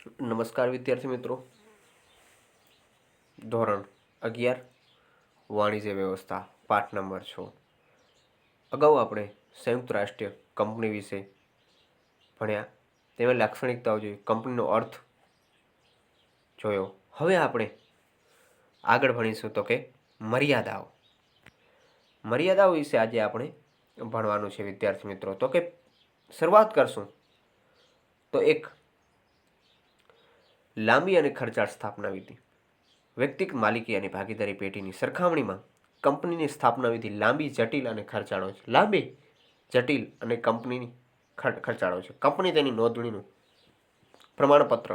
નમસ્કાર વિદ્યાર્થી મિત્રો. ધોરણ 11 વાણિજ્ય વ્યવસ્થા પાઠ નંબર 6. અગાઉ આપણે સંયુક્ત રાષ્ટ્રીય કંપની વિશે ભણ્યા. તેમાં લાક્ષણિકતાઓ જોઈ, કંપનીનો અર્થ જોયો. હવે આપણે આગળ ભણીશું તો કે મર્યાદાઓ. મર્યાદાઓ વિશે આજે આપણે ભણવાનું છે વિદ્યાર્થી મિત્રો. તો કે શરૂઆત કરશું તો એક લાંબી અને ખર્ચાળ સ્થાપના વિધિ. વ્યક્તિગત માલિકી અને ભાગીદારી પેઢીની સરખામણીમાં કંપનીની સ્થાપના વિધિ લાંબી, જટિલ અને ખર્ચાળો છે. લાંબી, જટિલ અને કંપનીની ખર્ચાળો છે. કંપની તેની નોંધણીનું પ્રમાણપત્ર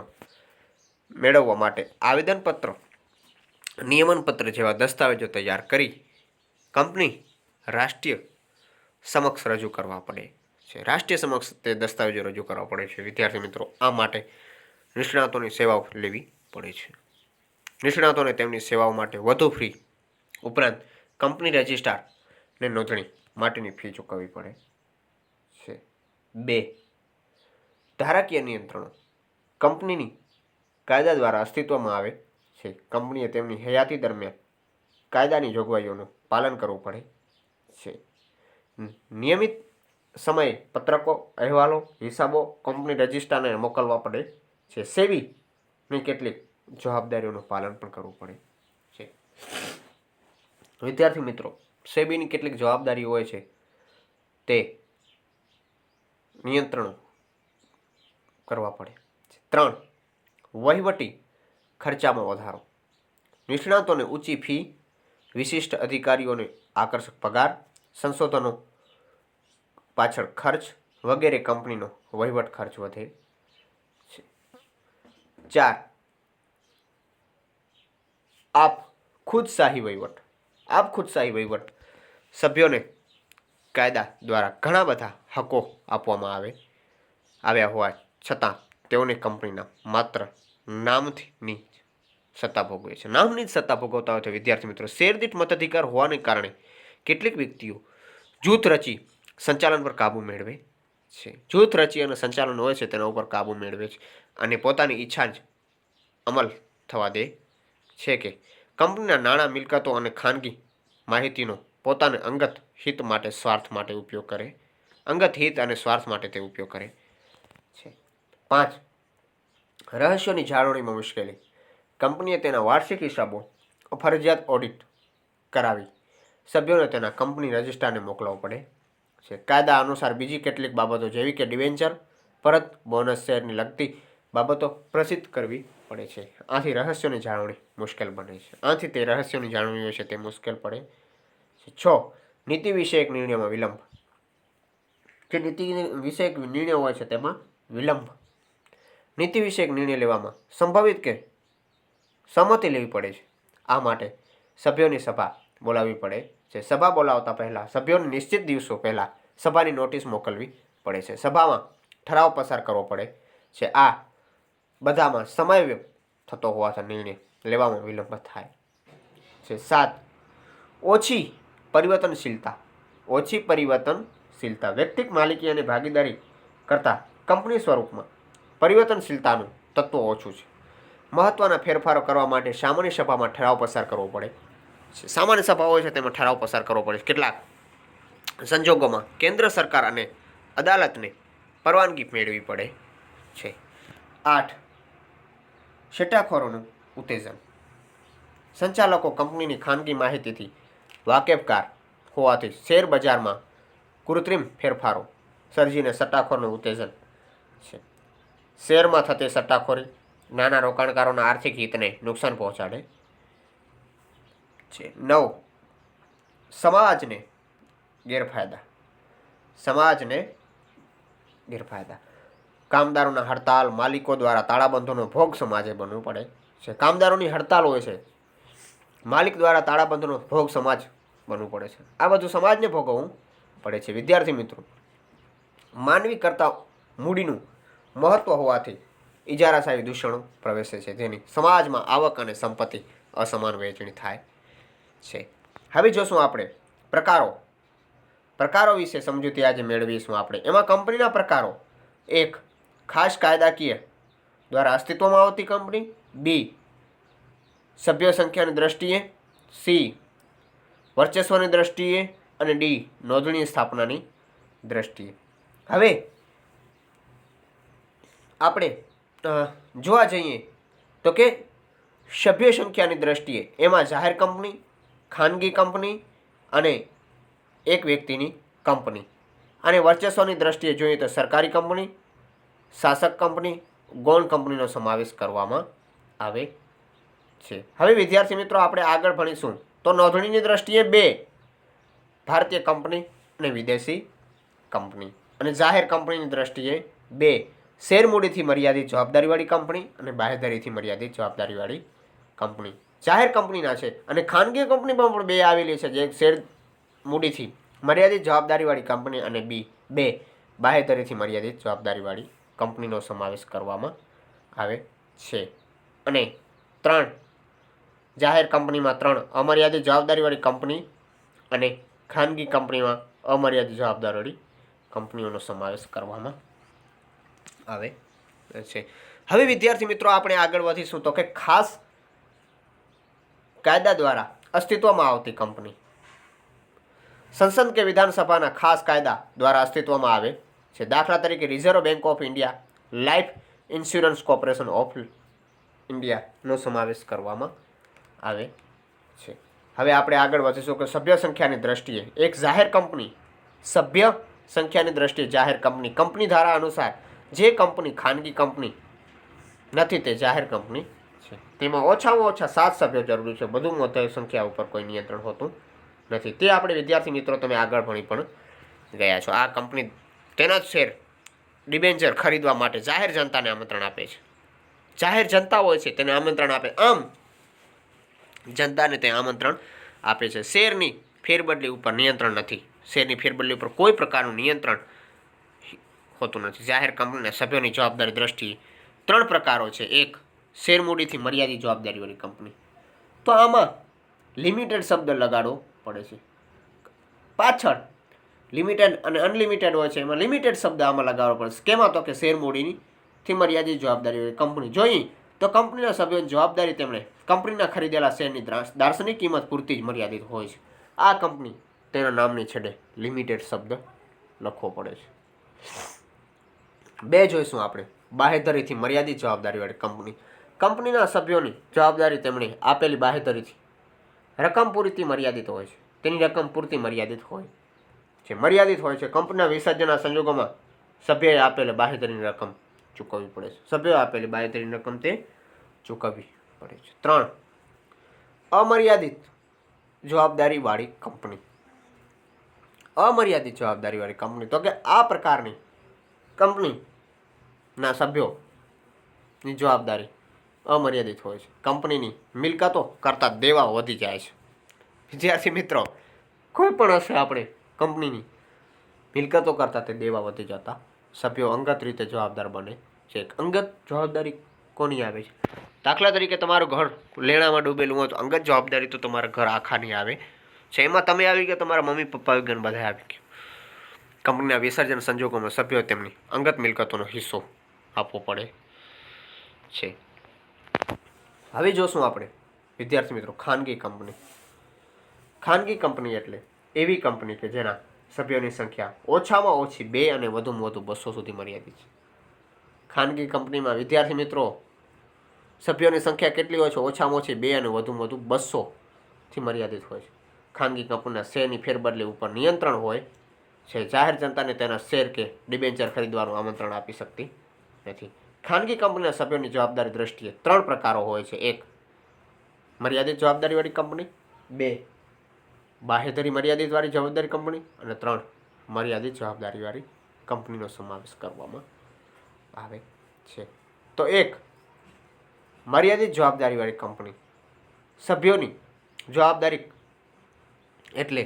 મેળવવા માટે આવેદનપત્ર, નિયમનપત્ર જેવા દસ્તાવેજો તૈયાર કરી કંપની રાષ્ટ્રીય સમક્ષ રજૂ કરવા પડે છે. રાષ્ટ્રીય સમક્ષ તે દસ્તાવેજો રજૂ કરવા પડે છે વિદ્યાર્થી મિત્રો. આ માટે નિષ્ણાતોની સેવાઓ લેવી પડે છે. નિષ્ણાતોને તેમની સેવાઓ માટે વધુ ફી ઉપરાંત કંપની રજિસ્ટ્રારને નોંધણી માટેની ફી ચૂકવવી પડે છે. 2. ધારાકીય નિયંત્રણો કંપનીની કાયદા દ્વારા અસ્તિત્વમાં આવે છે. કંપનીએ તેમની હયાતી દરમિયાન કાયદાની જોગવાઈઓનું પાલન કરવું પડે છે. નિયમિત સમયે પત્રકો, અહેવાલો, હિસાબો કંપની રજિસ્ટ્રારને મોકલવા પડે છે. સેબીની કેટલીક જવાબદારીઓનું પાલન પણ કરવું પડે છે. વિદ્યાર્થી મિત્રો, સેબીની કેટલીક જવાબદારી હોય છે તે નિયંત્રણો કરવા પડે છે. 3. વહીવટી ખર્ચામાં વધારો. નિષ્ણાતોને ઊંચી ફી, વિશિષ્ટ અધિકારીઓને આકર્ષક પગાર, સંશોધનો પાછળ ખર્ચ વગેરે કંપનીનો વહીવટ ખર્ચ વધે છે. 4. ખુદશાહી વહીવટ. ખુદશાહી વહીવટ સભ્યોને કાયદા દ્વારા ઘણા બધા હકો આપવામાં આવ્યા હોવા છતાં તેઓને કંપનીના માત્ર નામની સત્તા ભોગવે છે. નામની જ સત્તા ભોગવતા હોય છે વિદ્યાર્થી મિત્રો. શેરદીઠ મતાધિકાર હોવાને કારણે કેટલીક વ્યક્તિઓ જૂથ રચી સંચાલન પર કાબૂ મેળવે છે. જૂથ રચી અને સંચાલન હોય છે તેના ઉપર કાબૂ મેળવે છે અને પોતાની ઈચ્છા જ અમલ થવા દે છે કે કંપનીના નાણાં, મિલકતો અને ખાનગી માહિતીનો પોતાને અંગત હિત માટે, સ્વાર્થ માટે ઉપયોગ કરે. અંગત હિત અને સ્વાર્થ માટે તે ઉપયોગ કરે છે. 5. રહસ્યોની જાળવણીમાં મુશ્કેલી. કંપનીએ તેના વાર્ષિક હિસાબો ફરજિયાત ઓડિટ કરાવી સભ્યોને તેના કંપની રજિસ્ટ્રારને મોકલવો પડે છે. કાયદા અનુસાર બીજી કેટલીક બાબતો જેવી કે ડિવેન્ચર, પરત, બોનસ શેરની લગતી બાબતો પ્રસિદ્ધ કરવી પડે છે. આથી રહસ્યોની જાળવણી મુશ્કેલ બને છે. આથી તે રહસ્યોની જાળવણી હોય છે તે મુશ્કેલ પડે છે. 6. નીતિ વિષયક નિર્ણયમાં વિલંબ. જે નીતિ વિષયક નિર્ણય હોય છે તેમાં વિલંબ. નીતિ વિષયક નિર્ણય લેવામાં સંભવિત કે સંમતિ લેવી પડે છે. આ માટે સભ્યોની સભા બોલાવવી પડે છે. સભા બોલાવતા પહેલાં સભ્યોને નિશ્ચિત દિવસો પહેલાં સભાની નોટિસ મોકલવી પડે છે. સભામાં ઠરાવ પસાર કરવો પડે છે. આ બધામાં સમય થતો હોવાથી નિર્ણય લેવામાં વિલંબ થાય છે. 7. ઓછી પરિવર્તનશીલતા. વ્યક્તિગત માલિકી અને ભાગીદારી કરતાં કંપની સ્વરૂપમાં પરિવર્તનશીલતાનું તત્વ ઓછું છે. મહત્વના ફેરફારો કરવા માટે સામાન્ય સભામાં ઠરાવ પસાર કરવો પડે છે. સામાન્ય સભા હોય છે તેમાં ઠરાવ પસાર કરવો પડે છે. કેટલાક સંજોગોમાં કેન્દ્ર સરકાર અને અદાલતને પરવાનગી મેળવવી પડે છે. 8. સટ્ટાખોરોનું ઉત્તેજન. સંચાલકો કંપનીની ખાનગી માહિતીથી વાકેફકાર હોવાથી શેર બજારમાં કૃત્રિમ ફેરફારો સર્જીને સટ્ટાખોરનું ઉત્તેજન છે. શેરમાં થતી સટ્ટાખોરી નાના રોકાણકારોના આર્થિક હિતને નુકસાન પહોંચાડે છે. 9. સમાજને ગેરફાયદા. કામદારોના હડતાલ, માલિકો દ્વારા તાળાબંધોનો ભોગ સમાજે બનવું પડે છે. કામદારોની હડતાલ હોય છે, માલિક દ્વારા તાળાબંધોનો ભોગ સમાજ બનવું પડે છે. આ બધું સમાજને ભોગવવું પડે છે. વિદ્યાર્થી મિત્રો, માનવી કરતાં મૂડીનું મહત્વ હોવાથી ઇજારાશાહી દૂષણો પ્રવેશે છે, જેની સમાજમાં આવક અને સંપત્તિ અસમાન વહેંચણી થાય છે. હવે જોશું આપણે પ્રકારો વિશે સમજૂતી આજે મેળવીશું આપણે. એમાં કંપનીના પ્રકારો. 1. ખાસ કાયદાકીય દ્વારા અસ્તિત્વમાં આવતી કંપની, બી સભ્ય સંખ્યાની દ્રષ્ટિએ, સી વર્ચસ્વની દ્રષ્ટિએ અને ડી નોંધણી સ્થાપનાની દ્રષ્ટિએ. હવે આપણે જોવા જઈએ તો કે સભ્ય સંખ્યાની દ્રષ્ટિએ એમાં જાહેર કંપની, ખાનગી કંપની અને એક વ્યક્તિની કંપની. અને વર્ચસ્વની દ્રષ્ટિએ જોઈએ તો સરકારી કંપની, શાસક કંપની, ગૌણ કંપનીનો સમાવેશ કરવામાં આવે છે. હવે વિદ્યાર્થી મિત્રો આપણે આગળ ભણીશું તો નોંધણીની દ્રષ્ટિએ 2 ભારતીય કંપની અને વિદેશી કંપની. અને જાહેર કંપનીની દ્રષ્ટિએ 2 શેર મૂડીથી મર્યાદિત જવાબદારીવાળી કંપની અને બાહેધરીથી મર્યાદિત જવાબદારીવાળી કંપની. જાહેર કંપનીના છે અને ખાનગી કંપનીમાં પણ 2 આવેલી છે, જે શેર મૂડીથી મર્યાદિત જવાબદારીવાળી કંપની અને 2 બાહેધરીથી મર્યાદિત જવાબદારીવાળી કંપનીનો સમાવેશ કરવામાં આવે છે. અને 3 જાહેર કંપનીમાં 3 અમર્યાદિત જવાબદારીવાળી કંપની અને ખાનગી કંપનીમાં અમર્યાદિત જવાબદારીવાળી કંપનીઓનો સમાવેશ કરવામાં આવે છે. હવે વિદ્યાર્થી મિત્રો આપણે આગળ વધીશું તો કે ખાસ કાયદા દ્વારા અસ્તિત્વમાં આવતી કંપની. સંસદ કે વિધાનસભાના ખાસ કાયદા દ્વારા અસ્તિત્વમાં આવે છે. દાખલા તરીકે reserve bank of India, life insurance corporation of ઇન્ડિયાનો સમાવેશ કરવામાં આવે છે. હવે આપણે આગળ વધીશું કે સભ્ય સંખ્યાની દ્રષ્ટિએ એક જાહેર કંપની, સભ્ય સંખ્યાની દ્રષ્ટિએ જાહેર કંપની, કંપની ધારા અનુસાર જે કંપની ખાનગી કંપની નથી તે જાહેર કંપની છે. તેમાં ઓછામાં ઓછા 7 સભ્યો જરૂરી છે. વધુ મોટી સંખ્યા ઉપર કોઈ નિયંત્રણ હોતું નથી. તે આપણે વિદ્યાર્થી મિત્રો તમે આગળ ભણી પણ ગયા છો. આ કંપની તેના જ શેર ડિબેન્ચર ખરીદવા માટે જાહેર જનતાને આમંત્રણ આપે છે. જાહેર જનતા હોય છે તેને આમંત્રણ આપે, આમ જનતાને તે આમંત્રણ આપે છે. શેરની ફેરબદલી ઉપર નિયંત્રણ નથી. શેરની ફેરબદલી ઉપર કોઈ પ્રકારનું નિયંત્રણ હોતું નથી. જાહેર કંપનીના સભ્યોની જવાબદારી દ્રષ્ટિએ 3 પ્રકારો છે. એક શેર મૂડીથી મર્યાદિત જવાબદારીવાળી કંપની. તો આમાં લિમિટેડ શબ્દ લગાડવો પડે છે. પાછળ લિમિટેડ અને અનલિમિટેડ હોય છે, એમાં લિમિટેડ શબ્દ આમાં લગાડવો પડે છે. કેમાં તો કે શેર મૂડીથી મર્યાદિત જવાબદારીવાળી કંપની. જોઈએ તો કંપનીના સભ્યોની જવાબદારી તેમણે કંપનીના ખરીદેલા શેરની દાર્શનિક કિંમત પૂરતી જ મર્યાદિત હોય છે. આ કંપની તેના નામની છેડે લિમિટેડ શબ્દ લખવો પડે છે. 2 જોઈશું આપણે બાહેધરીથી મર્યાદિત જવાબદારીવાળી કંપની. કંપનીના સભ્યોની જવાબદારી તેમણે આપેલી બાહેધરીથી રકમ પૂરતી મર્યાદિત હોય છે. તેની રકમ પૂરતી મર્યાદિત હોય છે. મર્યાદિત હોય છે. કંપનીના વિસર્જનના સંજોગોમાં સભ્યએ આપેલી બાહેધરીની રકમ ચૂકવવી પડે છે. સભ્યોએ આપેલી બાહેધરીની રકમ તે ચૂકવવી પડે છે. 3 અમર્યાદિત જવાબદારીવાળી કંપની. અમર્યાદિત જવાબદારીવાળી કંપની તો કે આ પ્રકારની કંપનીના સભ્યોની જવાબદારી અમર્યાદિત હોય છે. કંપનીની મિલકતો કરતાં દેવાઓ વધી જાય છે. વિદ્યાર્થી મિત્રો કોઈ પણ હશે આપણે કંપનીની મિલકતો કરતાં તે દેવા વધી જતા સભ્યો અંગત રીતે જવાબદાર બને છે. અંગત જવાબદારી કોની આવે છે? દાખલા તરીકે તમારું ઘર લેણામાં ડૂબેલું હોય તો અંગત જવાબદારી તો તમારા ઘર આખાની આવે છે. એમાં તમે આવી ગયા, તમારા મમ્મી પપ્પા આવી ગયા, બધા આવી ગયા. કંપનીના વિસર્જન સંજોગોમાં સભ્યો તેમની અંગત મિલકતોનો હિસ્સો આપવો પડે છે. હવે જોશું આપણે વિદ્યાર્થી મિત્રો ખાનગી કંપની. ખાનગી કંપની એટલે એવી કંપની કે જેના સભ્યોની સંખ્યા ઓછામાં ઓછી 2 અને વધુમાં વધુ 200 સુધી મર્યાદિત છે. ખાનગી કંપનીમાં વિદ્યાર્થી મિત્રો સભ્યોની સંખ્યા કેટલી હોય છે? ઓછામાં ઓછી 2 અને વધુમાં વધુ 200થી મર્યાદિત હોય છે. ખાનગી કંપનીના શેરની ફેરબદલી ઉપર નિયંત્રણ હોય છે. જાહેર જનતાને તેના શેર કે ડિબેન્ચર ખરીદવાનું આમંત્રણ આપી શકતી નથી. ખાનગી કંપનીના સભ્યોની જવાબદારી દ્રષ્ટિએ 3 પ્રકારો હોય છે. 1 મર્યાદિત જવાબદારીવાળી કંપની, 2 બાહેધરી મર્યાદિતવાળી જવાબદારી કંપની અને 3 મર્યાદિત જવાબદારીવાળી કંપનીનો સમાવેશ કરવામાં આવે છે. તો 1 મર્યાદિત જવાબદારીવાળી કંપની. સભ્યોની જવાબદારી એટલે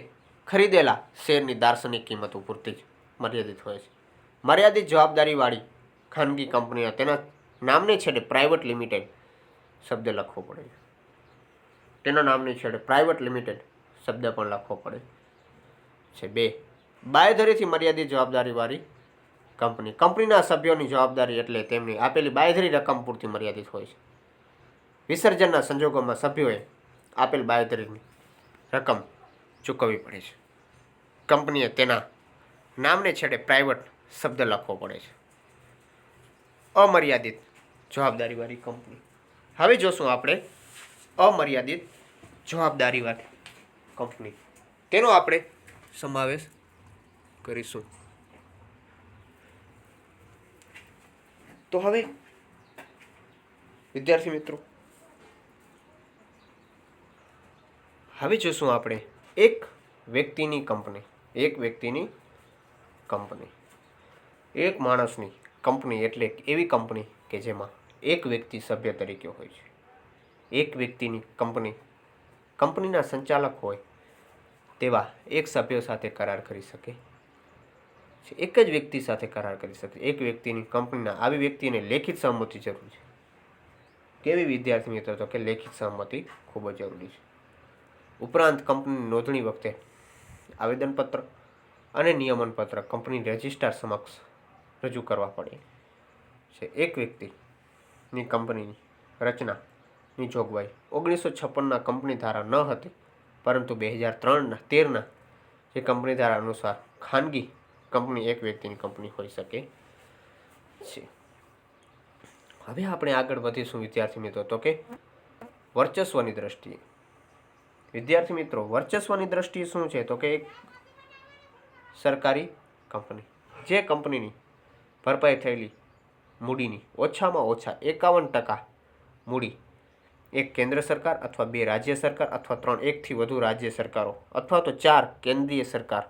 ખરીદેલા શેરની દાર્શનિક કિંમતો પૂરતી જ મર્યાદિત હોય છે. મર્યાદિત જવાબદારીવાળી ખાનગી કંપનીના તેના નામની છેડે પ્રાઇવેટ લિમિટેડ શબ્દ લખવો પડે છે. તેના નામની છેડે પ્રાઇવેટ લિમિટેડ શબ્દ પણ લખવો પડે છે. 2 બાહેધરીથી મર્યાદિત જવાબદારીવાળી કંપનીના સભ્યોની જવાબદારી એટલે તેમની આપેલી બાંયધરી રકમ પૂરતી મર્યાદિત હોય છે. વિસર્જનના સંજોગોમાં સભ્યોએ આપેલ બાંયધરીની રકમ ચૂકવવી પડે છે. કંપનીએ તેના નામને છેડે પ્રાઇવેટ શબ્દ લખવો પડે છે. અમર્યાદિત જવાબદારીવાળી કંપની. હવે જોશું આપણે અમર્યાદિત જવાબદારીવાળી કંપની. તેનો આપણે સમાવેશ કરીશું. તો હવે વિદ્યાર્થી મિત્રો, હવે જોશું આપણે એક વ્યક્તિની કંપની. એક માણસની કંપની એટલે એવી કંપની કે જેમાં એક વ્યક્તિ સભ્ય તરીકે હોય છે. એક વ્યક્તિની કંપનીના સંચાલક હોય તેવા એક સભ્ય સાથે કરાર કરી શકે છે. એક જ વ્યક્તિ સાથે કરાર કરી શકે. એક વ્યક્તિની કંપનીના આવી વ્યક્તિને લેખિત સહમતિ જરૂરી છે. કેવી વિદ્યાર્થી મિત્રો? તો કે લેખિત સહમતિ ખૂબ જ જરૂરી છે. ઉપરાંત કંપનીની નોંધણી વખતે આવેદનપત્ર અને નિયમનપત્ર કંપની રજિસ્ટ્રાર સમક્ષ રજૂ કરવા પડે છે. એક વ્યક્તિની કંપનીની રચનાની જોગવાઈ 1956ના કંપની ધારા ન હતી, પરંતુ 2013ના જે કંપની ધારા અનુસાર ખાનગી કંપની એક વ્યક્તિની કંપની હોઈ શકે છે. હવે આપણે આગળ વધીશું વિદ્યાર્થી મિત્રો, તો કે વર્ચસ્વની દ્રષ્ટિએ. વિદ્યાર્થી મિત્રો, વર્ચસ્વની દ્રષ્ટિએ શું છે? તો કે એક સરકારી કંપની જે કંપનીની ભરપાઈ થયેલી મૂડીની ઓછામાં ઓછા 51% મૂડી એક કેન્દ્ર સરકાર અથવા 2 રાજ્ય સરકાર અથવા 3 એકથી વધુ રાજ્ય સરકારો અથવા તો 4 કેન્દ્રીય સરકાર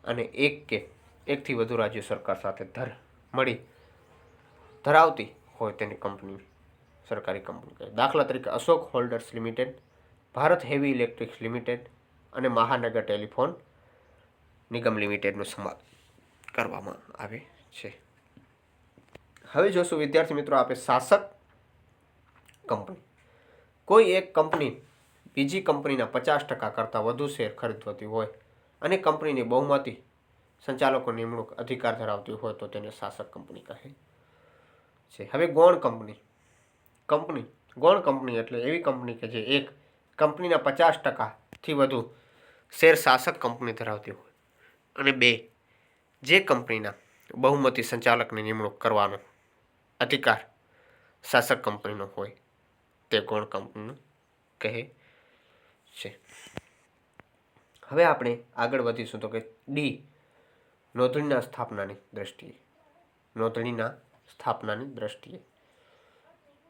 અને એકથી વધુ રાજ્ય સરકાર સાથે મળી ધરાવતી હોય તેની કંપની સરકારી કંપની કહે. દાખલા તરીકે Ashok holders limited, Bharat heavy electrics limited અને મહાનગર ટેલિફોન નિગમ લિમિટેડનો સમાવેશ કરવામાં આવે છે. હવે જોશું વિદ્યાર્થી મિત્રો આપણે શાસક કંપની. કોઈ એક કંપની બીજી કંપનીના 50% કરતાં વધુ શેર ખરીદતી હોય અને કંપનીની બહુમતી સંચાલકો નિમણૂક અધિકાર ધરાવતી હોય તો તેને શાસક કંપની કહે છે. હવે ગૌણ કંપની એટલે એવી કંપની કે જે એક કંપનીના 50%થી વધુ શેર શાસક કંપની ધરાવતી હોય અને 2 જે કંપનીના બહુમતી સંચાલકની નિમણૂક કરવાનો અધિકાર શાસક કંપનીનો હોય તે ગૌણ કંપનીનું કહે છે. હવે આપણે આગળ વધીશું તો કે ડી, નોંધણીના સ્થાપનાની દ્રષ્ટિએ.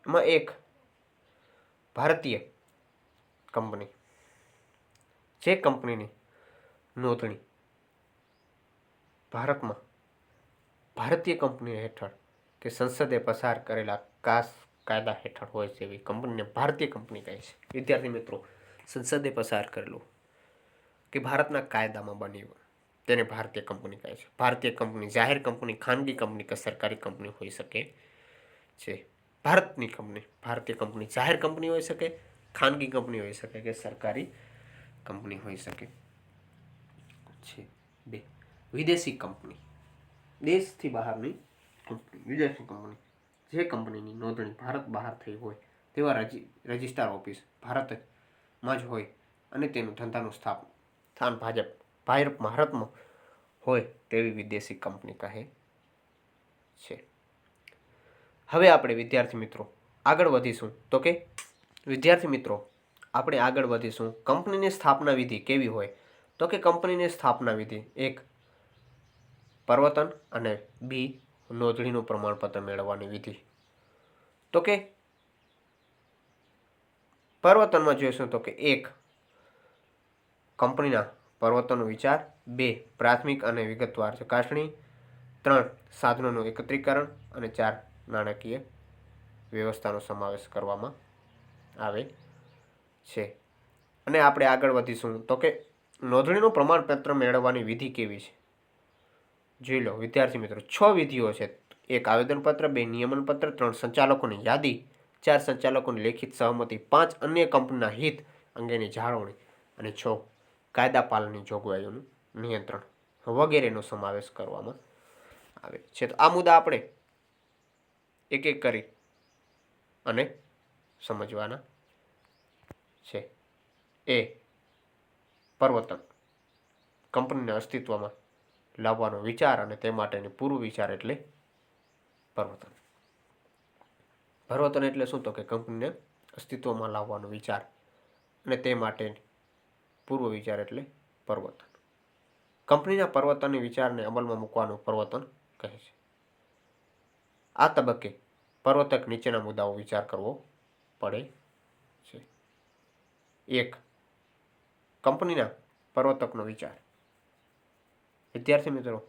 એમાં એક ભારતીય કંપની જે કંપનીની નોંધણી ભારતીય કંપની હેઠળ કે સંસદે પસાર કરેલા કાયદા હેઠળ હોય તેવી કંપનીને ભારતીય કંપની કહે છે. વિદ્યાર્થી મિત્રો, સંસદે પસાર કરેલું કે ભારતના કાયદામાં બની હોય તેને ભારતીય કંપની કહે છે. ભારતીય કંપની જાહેર કંપની, ખાનગી કંપની કે સરકારી કંપની હોઈ શકે છે. ભારતીય કંપની જાહેર કંપની હોઈ શકે, ખાનગી કંપની હોઈ શકે કે સરકારી કંપની હોઈ શકે છે. 2 વિદેશી કંપની, દેશથી બહારની કંપની. વિદેશી કંપની જે કંપનીની નોંધણી ભારત બહાર થઈ હોય તેવા રજિસ્ટ્રાર ઓફિસ ભારતમાં જ હોય અને તેનું ધંધાનું સ્થાન ભારતમાં હોય તેવી વિદેશી કંપની કહે છે. હવે આપણે વિદ્યાર્થી મિત્રો આગળ વધીશું તો કે કંપનીની સ્થાપના વિધિ કેવી હોય? તો કે કંપનીની સ્થાપના વિધિ 1 પ્રવર્તન અને 2 નોંધણીનું પ્રમાણપત્ર મેળવવાની વિધિ. તો કે પ્રવર્તનમાં જોઈશું તો કે 1 કંપનીના પ્રવર્તનનો વિચાર, 2 પ્રાથમિક અને વિગતવાર ચકાસણી, 3 સાધનોનું એકત્રીકરણ અને 4 નાણાકીય વ્યવસ્થાનો સમાવેશ કરવામાં આવે છે. અને આપણે આગળ વધીશું તો કે નોંધણીનું પ્રમાણપત્ર મેળવવાની વિધિ કેવી છે? જોઈ લો વિદ્યાર્થી મિત્રો, 6 વિધિઓ છે. 1 આવેદનપત્ર, 2 નિયમનપત્ર, 3 સંચાલકોની યાદી, 4 સંચાલકોની લેખિત સહમતિ, 5 અન્ય કંપનીના હિત અંગેની જાળવણી અને 6 કાયદા પાલનની જોગવાઈઓનું નિયંત્રણ વગેરેનો સમાવેશ કરવામાં આવે છે. તો આ મુદ્દા આપણે એક એક કરી અને સમજવાના છે. એ પરિવર્તન કંપનીને અસ્તિત્વમાં લાવવાનો વિચાર અને તે માટેની પૂર્વ વિચાર એટલે પરિવર્તન. પરિવર્તન એટલે શું? તો કે કંપનીને અસ્તિત્વમાં લાવવાનો વિચાર અને તે માટે પૂર્વ વિચાર એટલે પરિવર્તન. કંપનીના પરિવર્તનની વિચારને અમલમાં મૂકવાનું પરિવર્તન કહે છે. આ તબક્કે પરિવર્તક નીચેના મુદ્દાઓ વિચાર કરવો પડે છે. 1. કંપનીના પરિવર્તકનો વિચાર. વિદ્યાર્થી મિત્રો,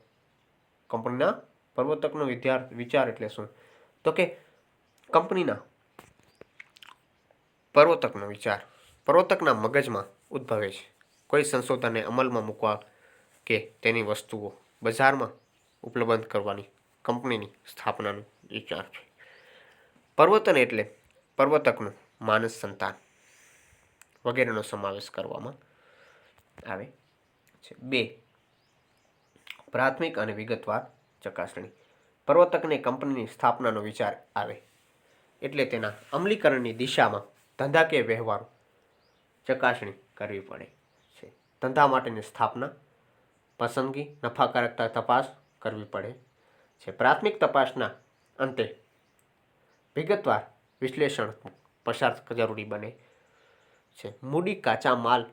કંપનીના પરિવર્તકનો વિચાર એટલે શું? તો કે કંપનીના પરિવર્તકનો વિચાર પરિવર્તકના મગજમાં ઉદ્ભવે છે. કોઈ સંશોધનને અમલમાં મૂકવા કે તેની વસ્તુઓ બજારમાં ઉપલબ્ધ કરવાની કંપનીની સ્થાપનાનો વિચાર છે. પરિવર્તન એટલે પરિવર્તકનું માનસ સંતાન વગેરેનો સમાવેશ કરવામાં આવે છે. 2. પ્રાથમિક અને વિગતવાર ચકાસણી. પરિવર્તકને કંપનીની સ્થાપનાનો વિચાર આવે એટલે તેના અમલીકરણની દિશામાં ધંધાકીય વ્યવહારો ચકાસણી કરવી પડે છે. ધંધા માટેની સ્થાપના, પસંદગી, નફાકારકતા તપાસ કરવી પડે છે. પ્રાથમિક તપાસના અંતે વિગતવાર વિશ્લેષણ પસાર જરૂરી બને છે. મૂડી, કાચા માલ,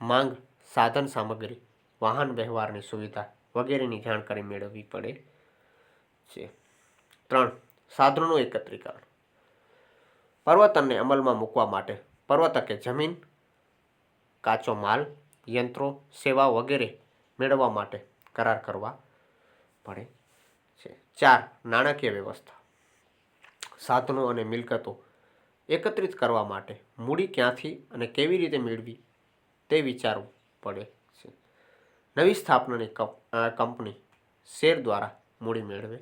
માંગ, સાધન સામગ્રી, વાહન વ્યવહારની સુવિધા વગેરેની જાણકારી મેળવવી પડે છે. 3. સાધનોનું એકત્રીકરણ. પરિવર્તનને અમલમાં મૂકવા માટે પરિવર્તકે જમીન, કાચો માલ, યંત્રો, સેવા વગેરે મેળવવા માટે કરાર કરવા પડે છે. 4. નાણાકીય વ્યવસ્થા. સાધનો અને મિલકતો એકત્રિત કરવા માટે મૂડી ક્યાંથી અને કેવી રીતે મેળવી તે વિચારવું પડે છે. નવી સ્થાપનાની કંપની શેર દ્વારા મૂડી મેળવે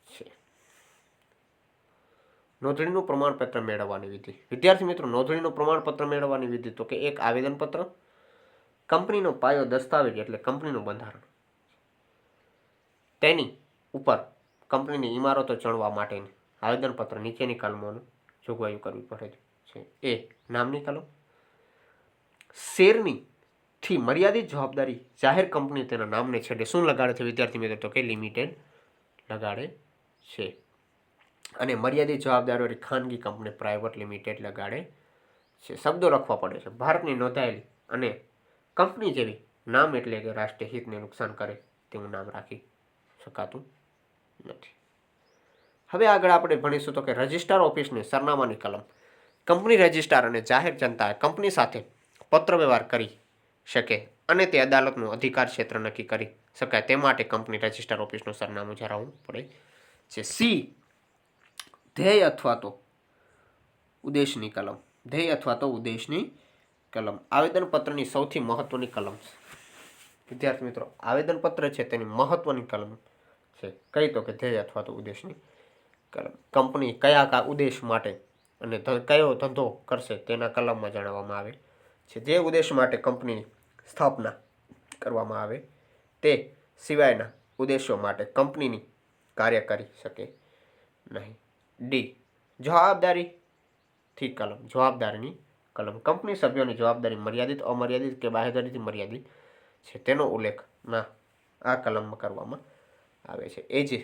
છે. નોંધણીનું પ્રમાણપત્ર મેળવવાની વિધિ. વિદ્યાર્થી મિત્રો, નોંધણીનું પ્રમાણપત્ર મેળવવાની વિધિ તો કે 1. આવેદનપત્ર. કંપનીનો પાયો દસ્તાવેજ એટલે કંપનીનું બંધારણ. તેની ઉપર કંપનીની ઇમારતો ચણવા માટેની આવેદનપત્ર નીચેની કલમોનું જોગવાઈઓ કરવી પડે છે. એ. નામની કલમ. શેરની થી મર્યાદિત જવાબદારી જાહેર કંપની તેના નામને છેડે શું લગાડે છે? વિદ્યાર્થી મિત્રો, તો કે લિમિટેડ લગાડે છે. અને મર્યાદિત જવાબદારીવાળી ખાનગી કંપની પ્રાઇવેટ લિમિટેડ લગાડે છે. શબ્દો લખવા પડે છે. ભારતની નોંધાયેલી અને કંપની જેવી નામ એટલે કે રાષ્ટ્રીય હિતને નુકસાન કરે તેવું નામ રાખી શકાતું નથી. હવે આગળ આપણે ભણીશું તો કે રજિસ્ટ્રાર ઓફિસની સરનામાની કલમ. કંપની રજિસ્ટ્રાર અને જાહેર જનતાએ કંપની સાથે પત્ર વ્યવહાર કરી શકે અને તે અદાલતનું અધિકાર ક્ષેત્ર નક્કી કરી શકાય તે માટે કંપની રજિસ્ટ્રાર ઓફિસનું સરનામું ધરાવવું પડે છે. સી. ધ્યેય અથવા તો ઉદ્દેશની કલમ. ધ્યેય અથવા તો ઉદ્દેશની કલમ આવેદનપત્રની સૌથી મહત્વની કલમ છે. વિદ્યાર્થી મિત્રો, આવેદનપત્ર છે તેની મહત્વની કલમ છે. કઈ? તો કે ધ્યેય અથવા તો ઉદ્દેશની કલમ. કંપની કયા ઉદ્દેશ માટે અને કયો ધંધો કરશે તેના કલમમાં જણાવવામાં આવે છે. જે ઉદ્દેશ માટે કંપનીની સ્થાપના કરવામાં આવે તે સિવાયના ઉદ્દેશો માટે કંપનીની કાર્ય કરી શકે નહીં. ડી. જવાબદારીથી કલમ. જવાબદારીની કલમ. કંપની સભ્યોની જવાબદારી મર્યાદિત, અમર્યાદિત કે બાહેધરીથી મર્યાદિત છે તેનો ઉલ્લેખ આ કલમમાં કરવામાં આવે છે. એ જે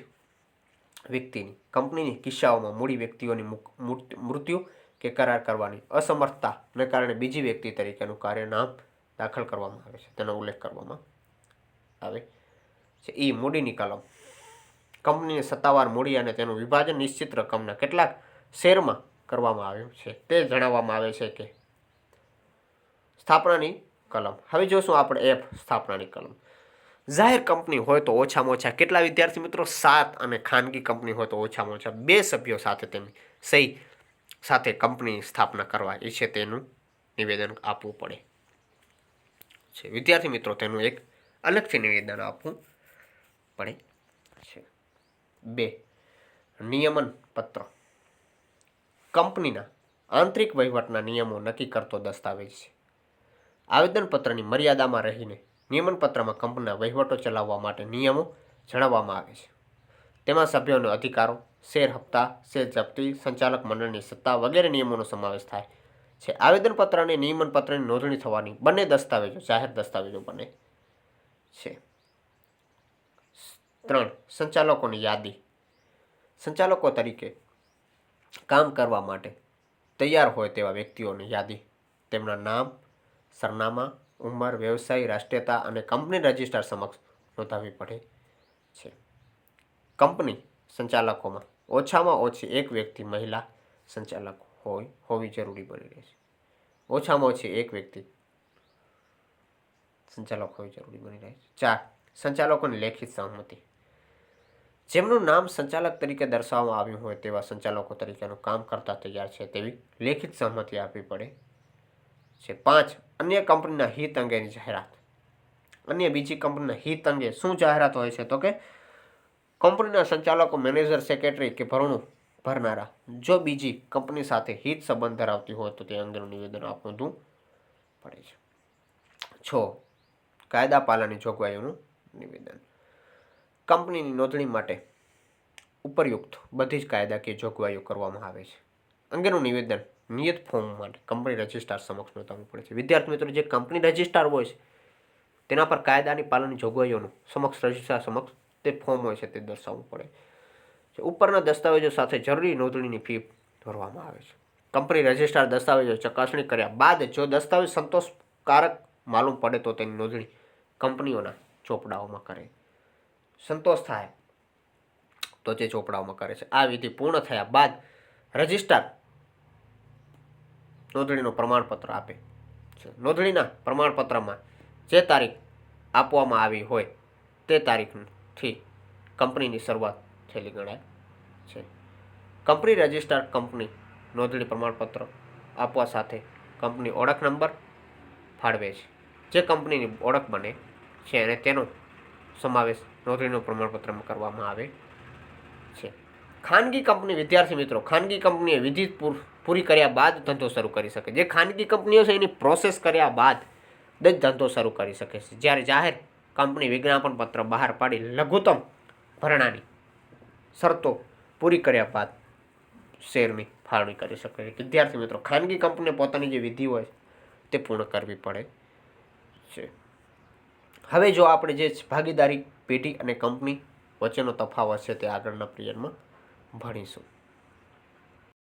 વ્યક્તિની કંપનીની કિસ્સાઓમાં મૂડી વ્યક્તિઓની મૃત્યુ કે કરાર કરવાની અસમર્થતાને કારણે બીજી વ્યક્તિ તરીકેનું કાર્ય નામ દાખલ કરવામાં આવે છે તેનો ઉલ્લેખ કરવામાં આવે છે. ઈ. મૂડીની કલમ. કંપનીને સત્તાવાર મૂડી અને તેનું વિભાજન નિશ્ચિત રકમના કેટલાક શેરમાં કરવામાં આવ્યું છે તે જણાવવામાં આવે છે કે સ્થાપનાની કલમ. હવે જોશું આપણે એફ. સ્થાપનાની કલમ. જાહેર કંપની હોય તો ઓછામાં ઓછા કેટલા વિદ્યાર્થી મિત્રો? 7 અને ખાનગી કંપની હોય તો ઓછામાં ઓછા 2 સભ્યો સાથે તેની સહી સાથે કંપનીની સ્થાપના કરવા ઈચ્છે તેનું નિવેદન આપવું પડે છે. વિદ્યાર્થી મિત્રો, તેનું એક અલગથી નિવેદન આપવું પડે છે. 2. નિયમન પત્ર. કંપનીના આંતરિક વહીવટના નિયમો નક્કી કરતો દસ્તાવેજ છે. આવેદનપત્રની મર્યાદામાં રહીને નિયમનપત્રમાં કંપનીના વહીવટો ચલાવવા માટે નિયમો જણાવવામાં આવે છે. તેમાં સભ્યોનો અધિકારો, શેર હપ્તા, શેર જપ્તી, સંચાલક મંડળની સત્તા વગેરે નિયમોનો સમાવેશ થાય છે. આવેદનપત્ર અને નિયમનપત્રની નોંધણી થવાની બંને દસ્તાવેજો જાહેર દસ્તાવેજો બને છે. 3. સંચાલકોની યાદી. સંચાલકો તરીકે કામ કરવા માટે તૈયાર હોય તેવા વ્યક્તિઓની યાદી, તેમના નામ, સરનામા, ઉંમર, વ્યવસાય, રાષ્ટ્રીયતા અને કંપની રજિસ્ટ્રાર સમક્ષ નોંધાવવી પડે છે. કંપની સંચાલકોમાં ઓછામાં ઓછી એક વ્યક્તિ મહિલા સંચાલક હોવી જરૂરી બની રહે છે. ઓછામાં ઓછી એક વ્યક્તિ સંચાલક હોવી જરૂરી બની રહે છે. 4. સંચાલકોની લેખિત સહમતિ. જેમનું નામ સંચાલક તરીકે દર્શાવવામાં આવ્યું હોય તેવા સંચાલકો તરીકેનું કામ કરતા તૈયાર છે તેવી લેખિત સહમતિ આપવી પડે છે. 5. અન્ય કંપનીના હિત અંગેની જાહેરાત. અન્ય બીજી કંપનીના હિત અંગે શું જાહેરાત હોય છે? તો કે કંપનીના સંચાલકો, મેનેજર, સેક્રેટરી કે ભરનારા જો બીજી કંપની સાથે હિત સંબંધ ધરાવતી હોય તો તે અંગેનું નિવેદન આપવું પડે છે. 6. કાયદા પાલનની જોગવાઈઓનું નિવેદન. કંપનીની નોંધણી માટે ઉપરયુક્ત બધી જ કાયદાકીય જોગવાઈઓ કરવામાં આવે છે. અંગેનું નિવેદન નિયત ફોર્મ માટે કંપની રજિસ્ટ્રાર સમક્ષ નોંધાવવું પડે છે. વિદ્યાર્થી મિત્રો, જે કંપની રજિસ્ટ્રાર હોય છે તેના પર કાયદાની પાલનની જોગવાઈઓનું સમક્ષ રજિસ્ટ્રાર સમક્ષ તે ફોર્મ હોય છે તે દર્શાવવું પડે છે. ઉપરના દસ્તાવેજો સાથે જરૂરી નોંધણીની ફી ભરવામાં આવે છે. કંપની રજિસ્ટ્રાર દસ્તાવેજો ચકાસણી કર્યા બાદ જો દસ્તાવેજ સંતોષકારક માલુમ પડે તો તેની નોંધણી કંપનીઓના ચોપડાઓમાં કરે. સંતોષ થાય તો તે ચોપડાઓમાં કરે છે. આ વિધિ પૂર્ણ થયા બાદ રજિસ્ટ્રાર નોંધણીનું પ્રમાણપત્ર આપે છે. નોંધણીના પ્રમાણપત્રમાં જે તારીખ આપવામાં આવી હોય તે તારીખથી કંપનીની શરૂઆત થયેલી ગણાય છે. કંપની રજિસ્ટ્રાર કંપની નોંધણી પ્રમાણપત્ર આપવા સાથે કંપની ઓળખ નંબર ફાળવે છે. જે કંપનીની ઓળખ બને છે અને તેનો સમાવેશ નોંધણીનું પ્રમાણપત્રમાં કરવામાં આવે છે. ખાનગી કંપની. વિદ્યાર્થી મિત્રો, ખાનગી કંપનીએ વિધિ પૂરી કર્યા બાદ ધંધો શરૂ કરી શકે. જે ખાનગી કંપનીઓ છે એની પ્રોસેસ કર્યા બાદ જ ધંધો શરૂ કરી શકે છે. જ્યારે જાહેર કંપની વિજ્ઞાપન પત્ર બહાર પાડી લઘુત્તમ ભરણાની શરતો પૂરી કર્યા બાદ શેરની ફાળવણી કરી શકે છે. વિદ્યાર્થી મિત્રો, ખાનગી કંપનીને પોતાની જે વિધિ હોય તે પૂર્ણ કરવી પડે છે. હવે જો આપણે જે ભાગીદારી પેઢી અને કંપની વચ્ચેનો તફાવત છે તે આગળના પીરિયડમાં ભણીશું.